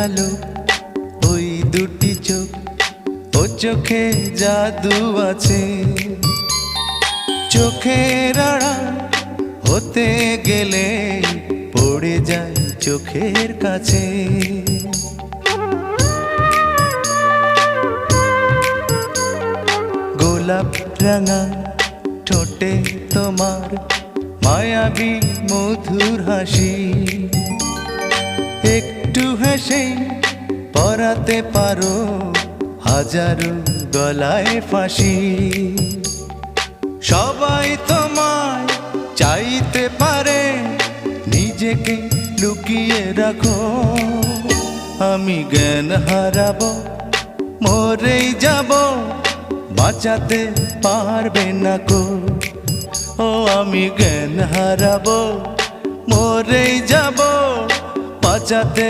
কালো ওই দুটি চোখ, ও চোখে জাদু আছে। চোখের আড়াল হতে গেলে পড়ে যায় চোখের কাছে। গোলাপ রাঙা ঠোঁটে তোমার মায়াবী মধুর হাসি, একটু হেসে পরাতে পারো হাজারো গলায় ফাঁসি। সবাই তোমায় চাইতে পারে, নিজেকে লুকিয়ে রাখো। আমি জ্ঞান হারাবো, মরেই যাব, বাঁচাতে পারবে না কো। ও আমি জ্ঞান হারাবো, মরেই যাব, বাঁচাতে